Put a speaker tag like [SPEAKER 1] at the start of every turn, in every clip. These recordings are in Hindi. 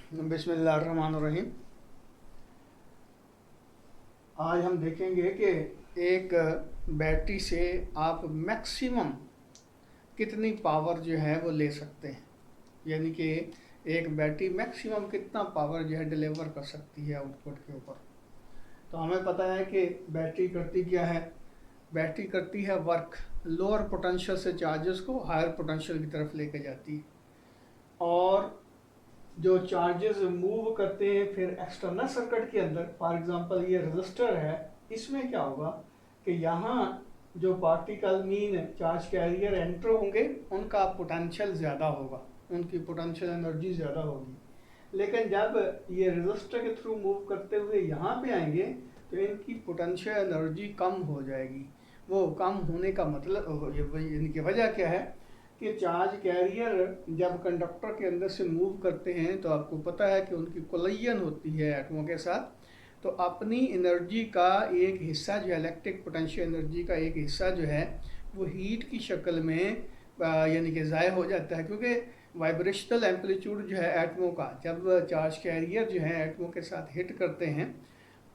[SPEAKER 1] बिस्मिल्लाहिर्रहमानिर्रहीम। आज हम देखेंगे कि एक बैटरी से आप मैक्सिमम कितनी पावर जो है वो ले सकते हैं, यानी कि एक बैटरी मैक्सिमम कितना पावर जो है डिलीवर कर सकती है आउटपुट के ऊपर। तो हमें पता है कि बैटरी करती क्या है। बैटरी करती है वर्क, लोअर पोटेंशियल से चार्जेस को हायर पोटेंशियल की तरफ लेके जाती है, और जो चार्जेस मूव करते हैं फिर एक्सटर्नल सर्किट के अंदर। फॉर एग्जांपल ये रजिस्टर है, इसमें क्या होगा कि यहाँ जो particle mean charge carrier enter होंगे उनका पोटेंशियल ज़्यादा होगा, उनकी पोटेंशियल एनर्जी ज़्यादा होगी। लेकिन जब ये रजिस्टर के थ्रू मूव करते हुए यहाँ पे आएंगे तो इनकी पोटेंशियल एनर्जी कम हो जाएगी। वो कम होने का मतलब इनकी वजह क्या है कि चार्ज कैरियर जब कंडक्टर के अंदर से मूव करते हैं तो आपको पता है कि उनकी कोलिजन होती है एटमों के साथ, तो अपनी एनर्जी का एक हिस्सा जो इलेक्ट्रिक पोटेंशियल एनर्जी का एक हिस्सा जो है वो हीट की शक्ल में यानी कि ज़ाय हो जाता है, क्योंकि वाइब्रेशनल एम्पलीट्यूड जो है एटमों का जब चार्ज कैरियर जो है एटमों के साथ हिट करते हैं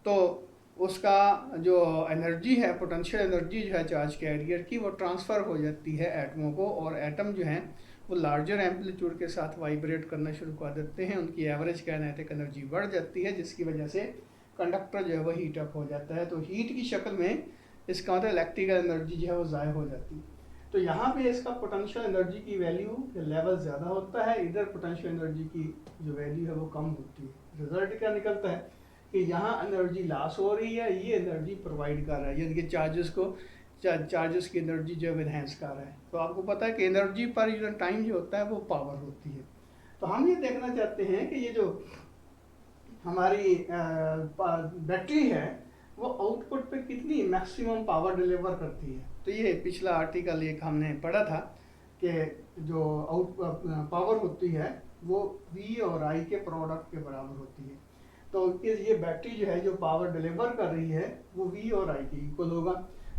[SPEAKER 1] तो उसका जो एनर्जी है, पोटेंशियल एनर्जी जो है चार्ज कैरियर की, वो ट्रांसफ़र हो जाती है एटमों को, और एटम जो हैं वो लार्जर एम्पलीट्यूड के साथ वाइब्रेट करना शुरू कर देते हैं। उनकी एवरेज काइनेटिक एनर्जी बढ़ जाती है, जिसकी वजह से कंडक्टर जो है वो हीट अप हो जाता है। तो हीट की शक्ल में इसका मतलब इलेक्ट्रिकल एनर्जी जो है वो ज़ाय हो जाती है। तो यहाँ पे इसका पोटेंशियल एनर्जी की वैल्यू लेवल ज़्यादा होता है, इधर पोटेंशियल एनर्जी की जो वैल्यू है वो कम होती है। रिजल्ट क्या निकलता है कि यहाँ एनर्जी लॉस हो रही है, ये एनर्जी प्रोवाइड कर रहा है, यानी कि चार्जेस की एनर्जी जो इन्हेंस कर रहा है। तो आपको पता है कि एनर्जी पर यूनिट टाइम जो होता है वो पावर होती है। तो हम ये देखना चाहते हैं कि ये जो हमारी बैटरी है वो आउटपुट पे कितनी मैक्सिमम पावर डिलीवर करती है। तो ये पिछला आर्टिकल एक हमने पढ़ा था कि जो आउट पावर होती है वो V और I के प्रोडक्ट के बराबर होती है। तो ये बैटरी जो है जो पावर डिलीवर कर रही है वो V और I के इक्वल होगा,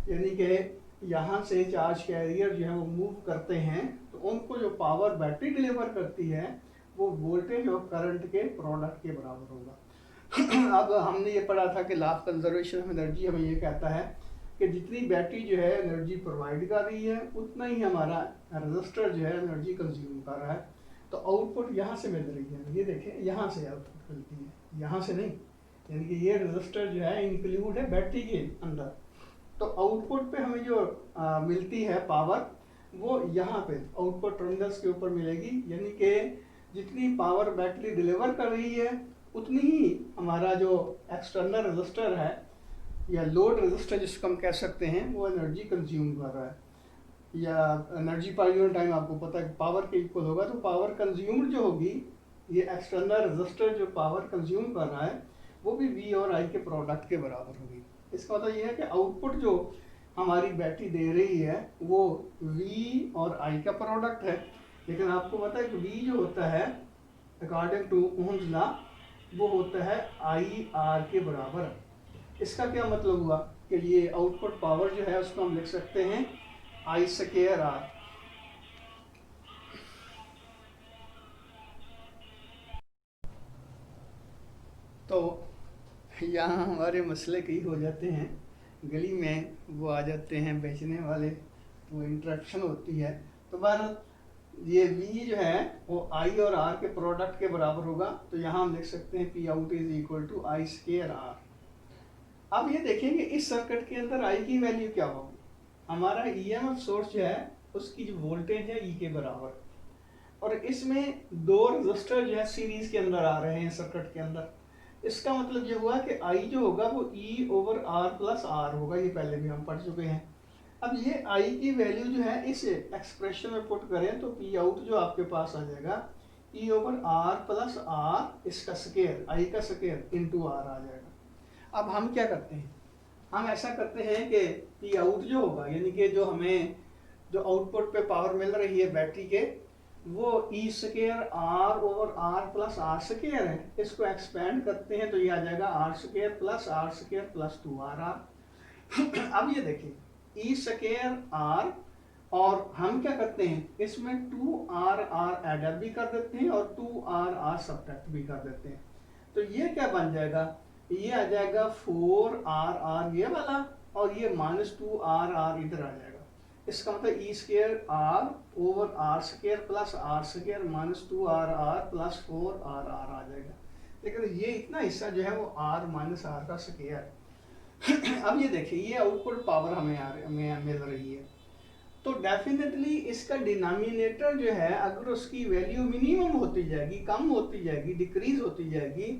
[SPEAKER 1] यानी कि यहाँ से चार्ज कैरियर जो है वो मूव करते हैं तो उनको जो पावर बैटरी डिलीवर करती है वो वोल्टेज और करंट के प्रोडक्ट के बराबर होगा। अब हमने ये पढ़ा था कि law of conservation of energy हमें ये कहता है कि जितनी बैटरी जो है एनर्जी प्रोवाइड कर रही है उतना ही हमारा रजिस्टर जो है एनर्जी कंज्यूम कर रहा है। तो आउटपुट यहाँ से मिल रही है, ये देखें यहाँ से आउटपुट मिलती है, यहाँ से नहीं, यानी कि ये रजिस्टर जो है इंक्लूड है बैटरी के अंदर। तो आउटपुट पे हमें जो मिलती है पावर वो यहाँ पे आउटपुट टर्मिनल्स के ऊपर मिलेगी, यानी कि जितनी पावर बैटरी डिलीवर कर रही है उतनी ही हमारा जो एक्सटर्नल रजिस्टर है या लोड रजिस्टर जिसको हम कह सकते हैं वो एनर्जी कंज्यूम कर रहा है, या एनर्जी पर यूनिट टाइम आपको पता है पावर के इक्वल होगा। तो पावर कंज्यूम्ड जो होगी, ये एक्सटर्नल रजिस्टर जो पावर कंज्यूम कर रहा है वो भी V और I के प्रोडक्ट के बराबर होगी। इसका मतलब ये है कि आउटपुट जो हमारी बैटरी दे रही है वो V और I का प्रोडक्ट है, लेकिन आपको पता है कि V जो होता है अकॉर्डिंग टू ओम्स लॉ वो होता है IR के बराबर। इसका क्या मतलब हुआ कि ये आउटपुट पावर जो है उसको हम लिख सकते हैं I²R। तो यहाँ हमारे मसले कई हो जाते हैं, गली में वो आ जाते हैं बेचने वाले, वो इंटरेक्शन होती है। तो बहरहाल ये V जो है वो I और R के प्रोडक्ट के बराबर होगा, तो यहाँ हम लिख सकते हैं P out is equal to I²R। अब ये देखिए कि इस सर्किट के अंदर I की वैल्यू क्या होगी। हमारा EMF सोर्स जो है उसकी जो वोल्टेज है E के बराबर, और इसमें दो रजिस्टर जो है सीरीज के अंदर आ रहे हैं सर्किट के अंदर। इसका मतलब ये हुआ कि I जो होगा वो E over R plus R होगा, ये पहले भी हम पढ़ चुके हैं। अब ये I की वैल्यू जो है इस एक्सप्रेशन में पुट करें तो P आउट जो आपके पास आ जाएगा E over R plus R इसका स्केयर, I का स्केयर इंटू R आ जाएगा। अब हम क्या करते हैं, हम ऐसा करते हैं कि P आउट जो होगा, यानी कि जो हमें जो आउटपुट पे पावर मिल रही है बैटरी के, वो E² R over R plus R square है। इसको एक्सपेंड करते हैं तो ये आ जाएगा R² plus R² plus 2RR। अब ये देखिए E² R और हम क्या करते हैं, इसमें 2RR एडर भी कर देते हैं और 2RR सब्ट्रैक्ट भी कर देते हैं। तो ये क्या बन जाएगा, ये आ जाएगा 4RR ये वाला, और ये -2RR इधर आ जाएगा। इसका मतलब E square R over R square plus R square -2RR plus 4RR आ जाएगा। लेकिन ये इतना हिस्सा जो है वो R माइनस आर का स्क्वायर है। अब ये देखिए, ये आउटपुट पावर हमें मिल रही है। तो डेफिनेटली इसका डिनोमिनेटर जो है, अगर उसकी वैल्यू मिनिमम होती जाएगी, कम होती जाएगी, डिक्रीज होती जाएगी,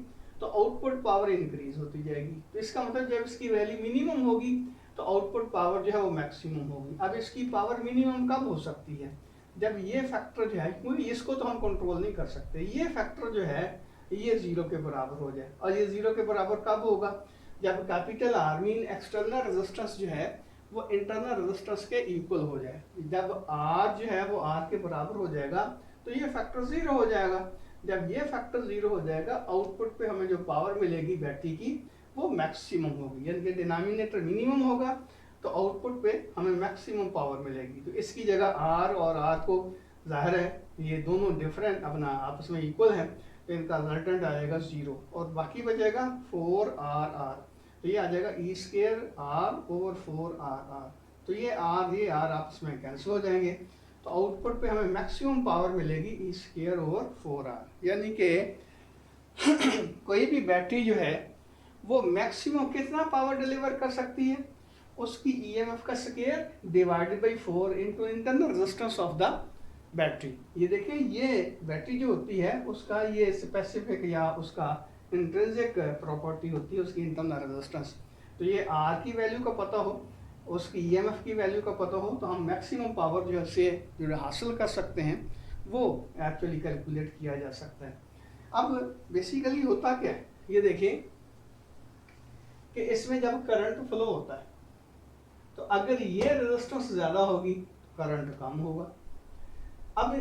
[SPEAKER 1] तो आउटपुट पावर इंक्रीज होती जाएगी। तो इसका मतलब जब इसकी वैल्यू मिनिमम होगी तो आउटपुट पावर जो है वो मैक्सिमम होगी। अब इसकी पावर मिनिमम कब हो सकती है, जब ये फैक्टर जो है, क्योंकि इसको तो हम कंट्रोल नहीं कर सकते, ये फैक्टर जो है ये 0 के बराबर हो जाए। और ये 0 के बराबर कब होगा, जब capital R mean external resistance जो है वो इंटरनल रेजिस्टेंस के इक्वल हो जाए। जब आर जो है वो आर के बराबर हो जाएगा तो ये फैक्टर 0 हो जाएगा। जब ये फैक्टर 0 हो जाएगा, आउटपुट पे हमें जो पावर मिलेगी बैटरी की वो मैक्सिमम होगी, यानी कि डिनोमिनेटर मिनिमम होगा तो आउटपुट पे हमें मैक्सिमम पावर मिलेगी। तो इसकी जगह आर और आर को, जाहिर है ये दोनों डिफरेंट अपना आपस में इक्वल है, तो इनका रिजल्टेंट आएगा 0 और बाकी बचेगा 4RR। तो ये आ जाएगा ई स्क्र आर ओवर 4RR। तो ये आर आपस में कैंसिल हो जाएंगे, तो आउटपुट पे हमें मैक्सिमम पावर मिलेगी ई स्क्र ओवर 4R। यानी कि कोई भी बैटरी जो है वो मैक्सिमम कितना पावर डिलीवर कर सकती है, उसकी ईएमएफ का square divided by 4 into internal resistance of the battery. ये देखिए, ये बैटरी जो होती है उसका ये स्पेसिफिक या उसका इंट्रिंसिक प्रॉपर्टी होती है उसकी इंटरनल रेजिस्टेंस। तो ये आर की वैल्यू का पता हो, उसकी ईएमएफ की वैल्यू का पता हो, तो हम मैक्सिमम पावर जो से जो हासिल कर सकते हैं वो एक्चुअली कैलकुलेट किया जा सकता है। अब बेसिकली होता क्या है, ये देखिए कि इसमें जब करंट फ्लो होता है तो अगर ये रेजिस्टेंस ज़्यादा होगी तो करंट कम होगा। अब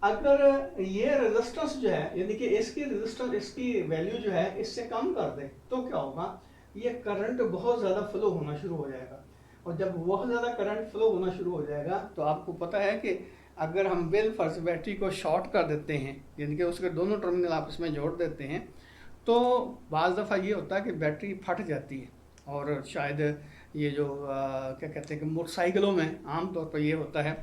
[SPEAKER 1] अगर ये रेजिस्टेंस जो है, यानी कि इसकी रेजिस्टेंस, इसकी वैल्यू जो है इससे कम कर दे तो क्या होगा, ये करंट बहुत ज़्यादा फ्लो होना शुरू हो जाएगा। और जब बहुत ज़्यादा करंट फ्लो होना शुरू हो जाएगा तो आपको पता है कि अगर हम बिल फर्ज बैटरी को शॉर्ट कर देते हैं, यानी कि उसके दोनों टर्मिनल आपस में जोड़ देते हैं, तो बाज़ दफ़ा ये होता है कि बैटरी फट जाती है। और शायद ये जो क्या कहते हैं कि मोटरसाइकिलों में आम तौर पर ये होता है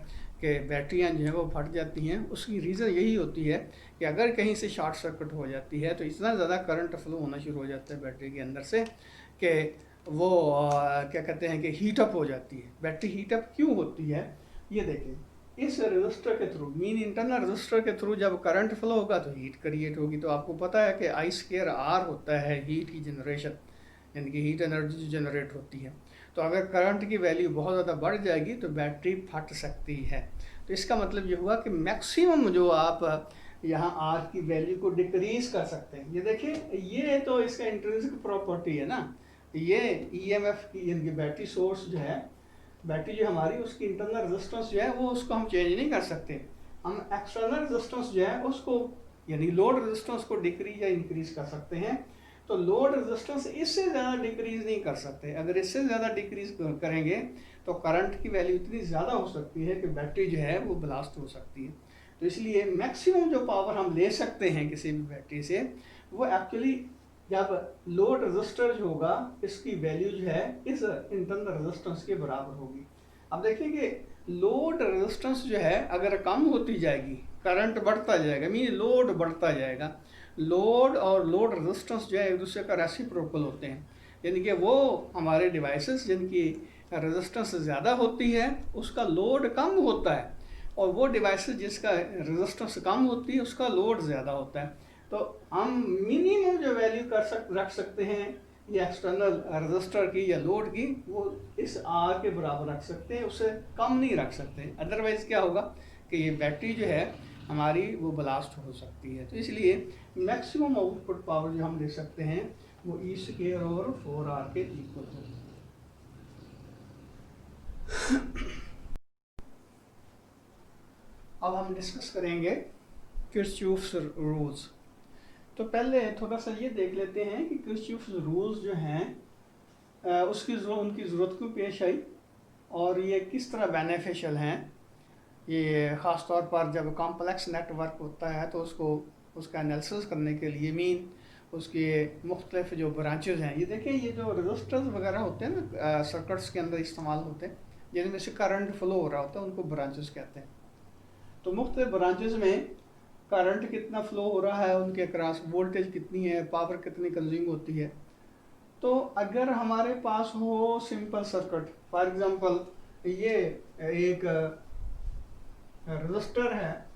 [SPEAKER 1] कि बैटरियां जो हैं वो फट जाती हैं। उसकी रीज़न यही होती है कि अगर कहीं से शॉर्ट सर्किट हो जाती है तो इतना ज़्यादा करंट फ्लो होना शुरू हो जाता है बैटरी के अंदर से कि वो क्या कहते हैं कि हीटअप हो जाती है। बैटरी हीटअप क्यों होती है, ये देखें, इस रजिस्टर के थ्रू मीन इंटरनल रजिस्टर के थ्रू जब करंट फ्लो होगा तो हीट क्रिएट होगी। तो आपको पता है कि आई स्क्वायर आर होता है हीट की जनरेशन, यानी कि हीट एनर्जी जो जनरेट होती है। तो अगर करंट की वैल्यू बहुत ज़्यादा बढ़ जाएगी तो बैटरी फट सकती है। तो इसका मतलब ये हुआ कि मैक्सिमम जो आप यहाँ आर की वैल्यू को डिक्रीज कर सकते हैं। ये देखिए, ये तो इसका इंट्रिंसिक प्रॉपर्टी है ना, ये ईएमएफ की, यानी कि बैटरी सोर्स जो है, बैटरी जो हमारी उसकी इंटरनल रेजिस्टेंस जो है वो उसको हम चेंज नहीं कर सकते। हम एक्सटर्नल रेजिस्टेंस जो है उसको, यानी लोड रेजिस्टेंस को डिक्रीज या इंक्रीज कर सकते हैं। तो लोड रेजिस्टेंस इससे ज़्यादा डिक्रीज नहीं कर सकते। अगर इससे ज़्यादा डिक्रीज करेंगे तो करंट की वैल्यू इतनी ज़्यादा हो सकती है कि बैटरी जो है वो ब्लास्ट हो सकती है। तो इसलिए मैक्सिमम जो पावर हम ले सकते हैं किसी भी बैटरी से, वो एक्चुअली जब लोड रेजिस्टर जो होगा इसकी वैल्यू जो है इस इंटरनल रेजिस्टेंस के बराबर होगी। अब देखिए कि लोड रेजिस्टेंस जो है अगर कम होती जाएगी, करंट बढ़ता जाएगा, मीन लोड बढ़ता जाएगा। लोड और लोड रेजिस्टेंस जो है एक दूसरे का रेसिप्रोकल होते हैं, यानी कि वो हमारे डिवाइसेस जिनकी रेजिस्टेंस ज़्यादा होती है उसका लोड कम होता है, और वो डिवाइसेस जिसका रेजिस्टेंस कम होती है उसका लोड ज़्यादा होता है। तो हम मिनिमम जो वैल्यू रख सकते हैं ये एक्सटर्नल रेजिस्टर की या लोड की, वो इस आर के बराबर रख सकते हैं, उससे कम नहीं रख सकते। अदरवाइज़ क्या होगा कि ये बैटरी जो है हमारी वो ब्लास्ट हो सकती है। तो इसलिए मैक्सिमम आउटपुट पावर जो हम ले सकते हैं वो ई स्क्वायर और 4R के इक्वल होगी। अब हम डिस्कस करेंगे किरचॉफ्स रूल्स। तो पहले थोड़ा सा ये देख लेते हैं कि किरचॉफ्स रूल्स जो हैं उनकी ज़रूरत क्यों पेश आई और ये किस तरह बेनिफिशियल हैं। ये ख़ास तौर पर जब कॉम्प्लेक्स नेटवर्क होता है तो उसका एनालिसिस करने के लिए मीन उसके मुख्तलिफ जो ब्रांचेज हैं, ये देखिए ये जो रजिस्टर्स वगैरह होते हैं ना सर्किट्स के अंदर इस्तेमाल होते हैं, जिनमें से करंट फ्लो हो रहा होता है, उनको ब्रांचेस कहते हैं। तो मुख्तलिफ ब्रांचेस में करंट कितना फ्लो हो रहा है, उनके अक्रॉस वोल्टेज कितनी है, पावर कितनी कंज्यूम होती है। तो अगर हमारे पास हो सिंपल सर्किट, फॉर एग्जांपल ये एक रजिस्टर है,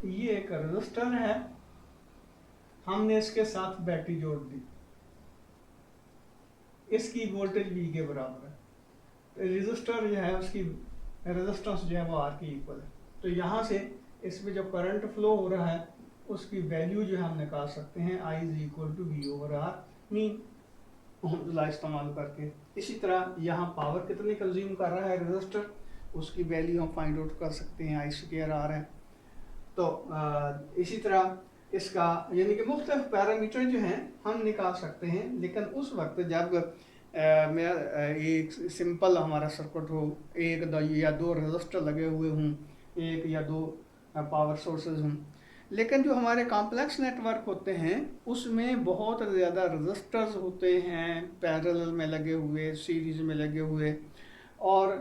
[SPEAKER 1] ये एक रजिस्टर है, हमने इसके साथ बैटरी जोड़ दी, इसकी वोल्टेज V के बराबर है। रजिस्टर जो है उसकी रेजिस्टेंस जो है वो R के इक्वल है। तो यहाँ से इसमें जो करंट फ्लो हो रहा है उसकी वैल्यू जो है हम निकाल सकते हैं I is equal to V/R, mean ohms इस्तेमाल करके। इसी तरह यहाँ पावर कितनी कंज्यूम कर रहा है रजिस्टर, उसकी वैल्यू हम फाइंड आउट कर सकते हैं, I²R है। तो इसी तरह इसका यानी कि मुख्तलिफ पैरामीटर जो हैं हम निकाल सकते हैं। लेकिन उस वक्त जब मेरा एक सिंपल हमारा सर्किट हो, एक या दो रजिस्टर लगे हुए हों, एक या दो पावर सोर्सेज हों, लेकिन जो हमारे कॉम्प्लेक्स नेटवर्क होते हैं उसमें बहुत ज़्यादा रजिस्टर्स होते हैं, पैरेलल में लगे हुए, सीरीज में लगे हुए, और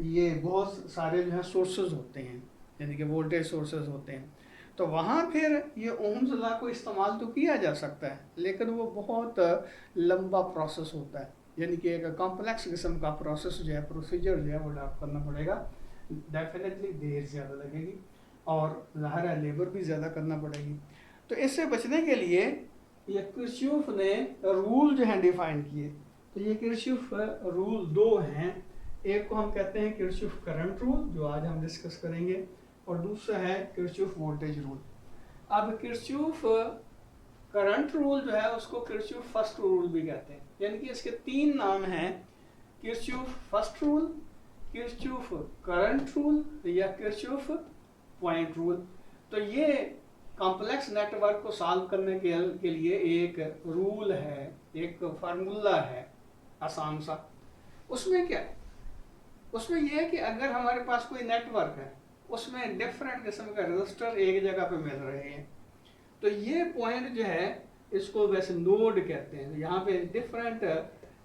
[SPEAKER 1] ये बहुत सारे जो है सोर्सेज होते हैं, यानी कि वोल्टेज सोर्सेज होते हैं। तो वहाँ फिर ये ओम्स लॉ को इस्तेमाल तो किया जा सकता है, लेकिन वो बहुत लंबा प्रोसेस होता है, यानी कि एक कॉम्प्लेक्स किस्म का प्रोसेस जो है, प्रोसीजर जो है वो अडॉप्ट करना पड़ेगा। डेफिनेटली देर ज़्यादा लगेगी और ज़ाहिर है लेबर भी ज़्यादा करना पड़ेगी। तो इससे बचने के लिए ये किरचॉफ ने रूल जो है डिफाइन किए। तो ये किरचॉफ रूल दो हैं, एक को हम कहते हैं किरचॉफ करंट रूल जो आज हम डिस्कस करेंगे, और दूसरा है किरचॉफ वोल्टेज रूल। अब किरचॉफ करंट रूल जो है उसको किरचॉफ फर्स्ट रूल भी कहते हैं, यानी कि इसके तीन नाम हैं, Kirchhoff first rule, Kirchhoff current rule या किरचॉफ पॉइंट रूल। तो ये कॉम्प्लेक्स नेटवर्क को सॉल्व करने के लिए एक रूल है, एक फार्मूला है आसान सा। उसमें क्या है, उसमें यह है कि अगर हमारे पास कोई नेटवर्क है उसमें डिफरेंट किस्म का रजिस्टर एक जगह पे मिल रहे हैं, तो ये पॉइंट जो है इसको वैसे नोड कहते हैं। यहाँ पे डिफरेंट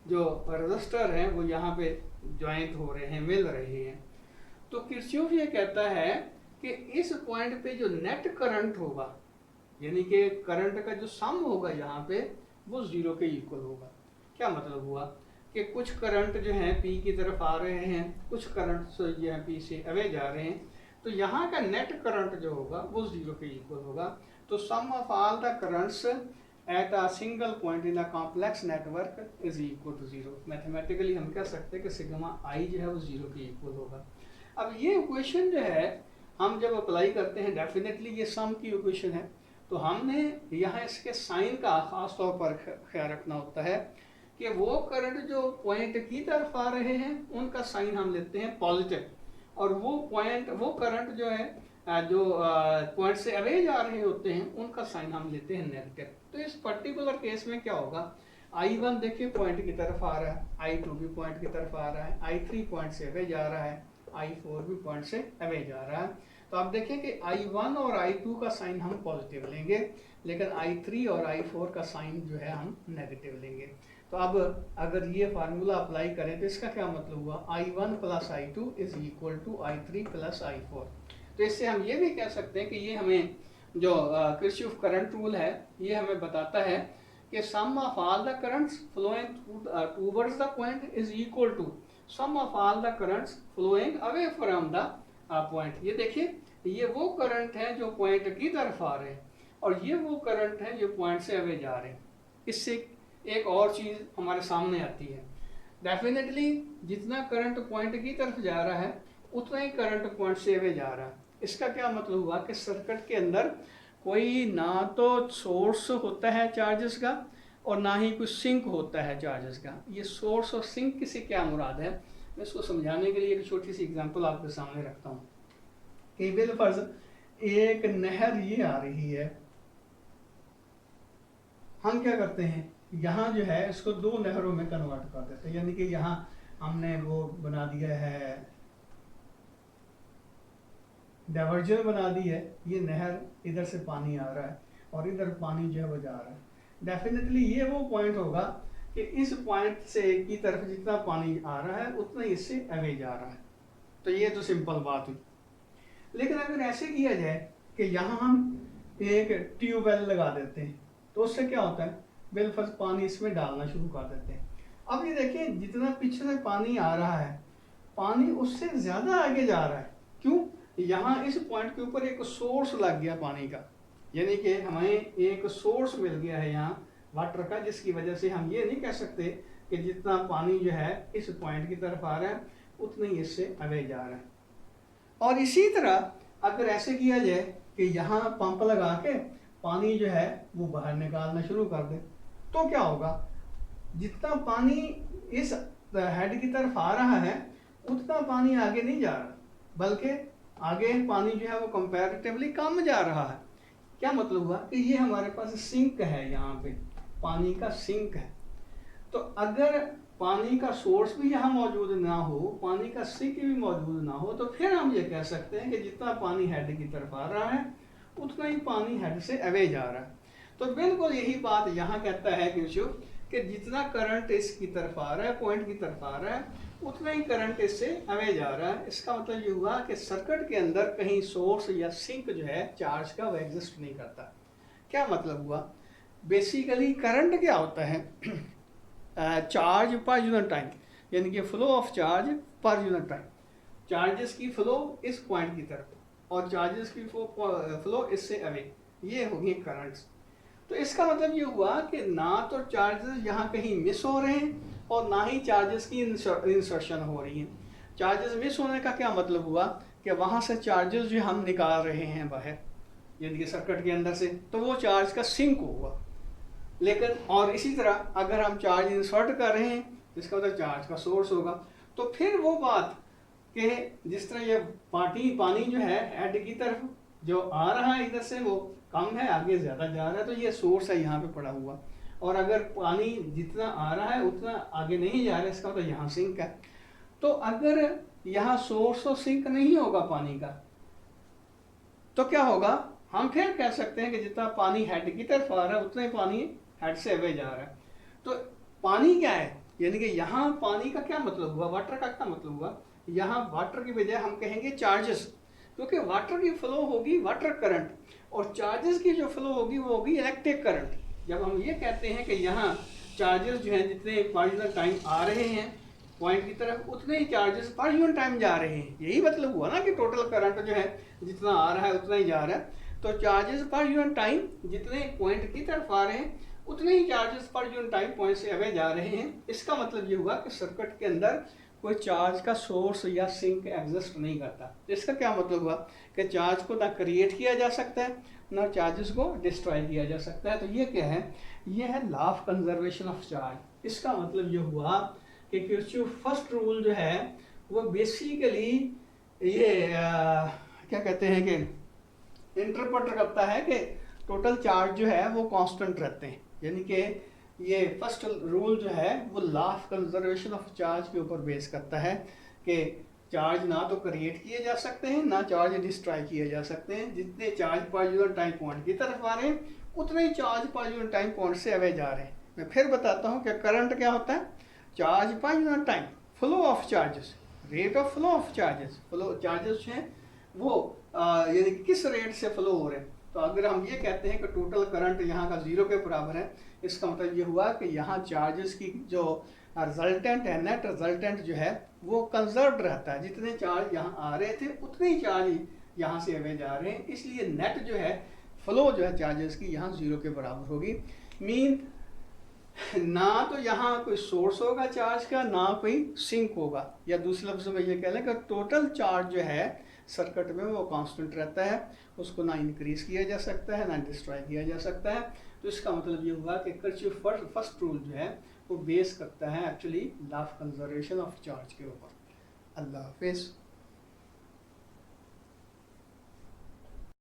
[SPEAKER 1] जो रजिस्टर हैं वो यहाँ पे ज्वाइंट हो रहे हैं, मिल रहे हैं। तो किरचॉफ ये कहता है कि इस पॉइंट पे जो नेट करंट होगा, यानी कि करंट का जो सम होगा यहाँ पे, वो 0 के इक्वल होगा। क्या मतलब हुआ कि कुछ करंट जो है P की तरफ आ रहे हैं, कुछ करंट जो है P से अवे जा रहे हैं, तो यहाँ का नेट करंट जो होगा वो 0 के इक्वल होगा। तो sum of all the currents at a single point in a complex network is equal to 0। Mathematically हम कह सकते हैं कि सिग्मा I जो है वो 0 के इक्वल होगा। अब ये इक्वेशन जो है हम जब अप्लाई करते हैं, डेफिनेटली ये सम की इक्वेशन है, तो हमने यहाँ इसके साइन का खास तौर पर ख्याल रखना होता है कि वो करंट जो पॉइंट की तरफ आ रहे हैं उनका साइन हम लेते हैं पॉजिटिव, और वो करंट जो है जो पॉइंट से अवे जा रहे होते हैं उनका साइन हम लेते हैं नेगेटिव। तो इस पर्टिकुलर केस में क्या होगा, I1 देखिए पॉइंट की तरफ आ रहा है, I2 भी पॉइंट की तरफ आ रहा है, I3 पॉइंट से अवे जा रहा है, I4 भी पॉइंट से अवे जा रहा है। तो आप देखें कि I1 और I2 का साइन हम पॉजिटिव लेंगे, लेकिन I3 और I4 का साइन जो है हम नेगेटिव लेंगे। तो अब अगर ये फार्मूला अप्लाई करें तो इसका क्या मतलब हुआ, I1 plus I2 is equal to I3 plus I4। तो इससे हम ये भी कह सकते हैं कि ये हमें जो किरचॉफ करंट रूल है ये हमें बताता है कि sum of all the currents flowing towards the point is equal to sum of all the currents flowing away from the point. ये देखिए ये वो करंट है जो पॉइंट की तरफ आ रहे हैं, और ये वो करंट है जो पॉइंट से अवे जा रहे हैं। इससे एक और चीज़ हमारे सामने आती है, डेफिनेटली जितना करंट पॉइंट की तरफ जा रहा है उतना ही करंट पॉइंट से अवे जा रहा है। इसका क्या मतलब हुआ कि सर्किट के अंदर कोई ना तो सोर्स होता है चार्जेस का और ना ही कोई सिंक होता है चार्जेस का। ये सोर्स और सिंक किसे क्या मुराद है, मैं इसको समझाने के लिए एक छोटी सी एग्जांपल आपके सामने रखता हूँ कि बिलफर्ज एक नहर ये आ रही है, हम क्या करते हैं यहाँ जो है इसको दो नहरों में कन्वर्ट कर देते हैं, यानी कि यहाँ हमने वो बना दिया है डाइवर्जन बना दी है, ये नहर इधर से पानी आ रहा है और इधर पानी जो है वो जा रहा है, डेफिनेटली ये वो पॉइंट होगा कि इस पॉइंट से की तरफ जितना पानी आ रहा है उतना इससे अवे जा रहा है। तो ये तो सिंपल बात हुई। लेकिन अगर ऐसे किया जाए कि यहाँ हम एक ट्यूबवेल लगा देते हैं तो उससे क्या होता है, बिलफर्ज पानी इसमें डालना शुरू कर देते हैं। अब ये देखिए जितना पीछे से पानी आ रहा है, पानी उससे ज़्यादा आगे जा रहा है। क्यों? यहाँ इस पॉइंट के ऊपर एक सोर्स लग गया पानी का, यानी कि हमें एक सोर्स मिल गया है यहाँ वाटर का, जिसकी वजह से हम ये नहीं कह सकते कि जितना पानी जो है इस पॉइंट की तरफ आ रहा है उतना ही इससे अवे जा रहा है। और इसी तरह अगर ऐसे किया जाए कि यहाँ पंप लगा के पानी जो है वो बाहर निकालना शुरू कर दे, तो क्या होगा, जितना पानी इस हेड की तरफ आ रहा है उतना पानी आगे नहीं जा रहा, बल्कि आगे पानी जो है वो कंपैरेटिवली कम जा रहा है। क्या मतलब हुआ कि ये हमारे पास सिंक है, यहाँ पे पानी का सिंक है। तो अगर पानी का सोर्स भी यहाँ मौजूद ना हो, पानी का सिंक भी मौजूद ना हो, तो फिर हम ये कह सकते हैं कि जितना पानी हेड की तरफ आ रहा है उतना ही पानी हेड से अवे जा रहा है। तो बिल्कुल यही बात यहाँ कहता है कि जितना करंट इसकी तरफ आ रहा है, पॉइंट की तरफ आ रहा है, उतना ही करंट इससे अवे जा रहा है। इसका मतलब ये हुआ कि सर्किट के अंदर कहीं सोर्स या सिंक जो है चार्ज का वो एग्जिस्ट नहीं करता। क्या मतलब हुआ, बेसिकली करंट क्या होता है, चार्ज पर यूनिट टाइम, यानी कि flow of charge per unit time. Charges की फ्लो इस पॉइंट की तरफ और चार्जेस की फ्लो इससे अवे, ये होगी करंट्स। तो इसका मतलब ये हुआ कि ना तो चार्जेस यहाँ कहीं मिस हो रहे हैं और ना ही चार्जेस की इंसर्शन हो रही है। चार्जेस मिस होने का क्या मतलब हुआ कि वहाँ से चार्जेस जो हम निकाल रहे हैं बाहर, यानी कि सर्किट के अंदर से, तो वो चार्ज का सिंक हुआ। लेकिन और इसी तरह अगर हम चार्ज इंसर्ट कर रहे हैं, जिसका मतलब चार्ज का सोर्स होगा, तो फिर वो बात कि जिस तरह ये पानी जो है हेड की तरफ जो आ रहा है इधर से वो कम है, आगे ज़्यादा जा रहा है, तो ये सोर्स है यहाँ पे पड़ा हुआ। और अगर पानी जितना आ रहा है उतना आगे नहीं जा रहा है, इसका मतलब यहाँ सिंक है। तो अगर यहाँ सोर्स और सिंक नहीं होगा पानी का, तो क्या होगा, हम फिर कह सकते हैं कि जितना पानी हेड की तरफ आ रहा है उतना ही पानी हेड से अवे जा रहा है। तो पानी क्या है, यानी कि यहाँ पानी का क्या मतलब हुआ, वाटर का क्या मतलब हुआ, यहाँ वाटर की बजाय हम कहेंगे चार्जेस, क्योंकि वाटर की फ्लो होगी वाटर करंट और चार्जेस की जो फ्लो होगी वो होगी इलेक्ट्रिक करंट। जब हम ये कहते हैं कि यहाँ चार्जेस जो हैं जितने पर यूनिट टाइम आ रहे हैं पॉइंट की तरफ, उतने ही चार्जेस पर यूनिट टाइम जा रहे हैं। यही मतलब हुआ ना कि टोटल करंट जो है जितना आ रहा है उतना ही जा रहा है। तो चार्जेस पर यूनिट टाइम जितने पॉइंट की तरफ आ रहे हैं उतने ही charges per unit time point से अवे जा रहे हैं। इसका मतलब ये हुआ कि सर्किट के अंदर कोई चार्ज का सोर्स या सिंक एग्जिस्ट नहीं करता। इसका क्या मतलब हुआ कि चार्ज को ना क्रिएट किया जा सकता है, ना चार्जेस को डिस्ट्रॉय किया जा सकता है। तो ये क्या है, ये है law of conservation of charge. इसका मतलब ये हुआ कि किरचॉफ फर्स्ट रूल जो है वो बेसिकली ये क्या कहते हैं कि इंटरप्रेट करता है कि टोटल चार्ज जो है वो कांस्टेंट रहते हैं, यानी कि ये फर्स्ट रूल जो है वो law of conservation of charge के ऊपर बेस करता है कि चार्ज ना तो क्रिएट किए जा सकते हैं ना चार्ज डिस्ट्रॉय किए जा सकते हैं। जितने charge per unit time point की तरफ आ रहे हैं उतने ही charge per unit time point से अवे जा रहे हैं। मैं फिर बताता हूँ कि करंट क्या होता है, charge per unit time, flow of charges, rate of flow of charges. Flow charges हैं वो यानी किस रेट से फ्लो हो रहे हैं। तो अगर हम ये कहते हैं कि टोटल करंट यहाँ का 0 के बराबर है, इसका मतलब ये हुआ कि यहाँ चार्जेस की जो रिजल्टेंट है, नेट रिजल्टेंट जो है वो कंजर्व रहता है। जितने चार्ज यहाँ आ रहे थे उतने ही चार्ज यहाँ से अवे जा रहे हैं, इसलिए नेट जो है फ्लो जो है चार्जेस की यहाँ 0 के बराबर होगी। मीन ना तो यहाँ कोई सोर्स होगा चार्ज का, ना कोई सिंक होगा, या दूसरे लफ्ज़ में ये कह लें कि टोटल चार्ज जो है सर्किट में वो कांस्टेंट रहता है, उसको ना इंक्रीज किया जा सकता है ना डिस्ट्रॉय किया जा सकता है। तो इसका मतलब ये हुआ कि किरचॉफ फर्स्ट रूल जो है वो बेस करता है actually law of conservation of charge के ऊपर। अल्लाह हाफिज़।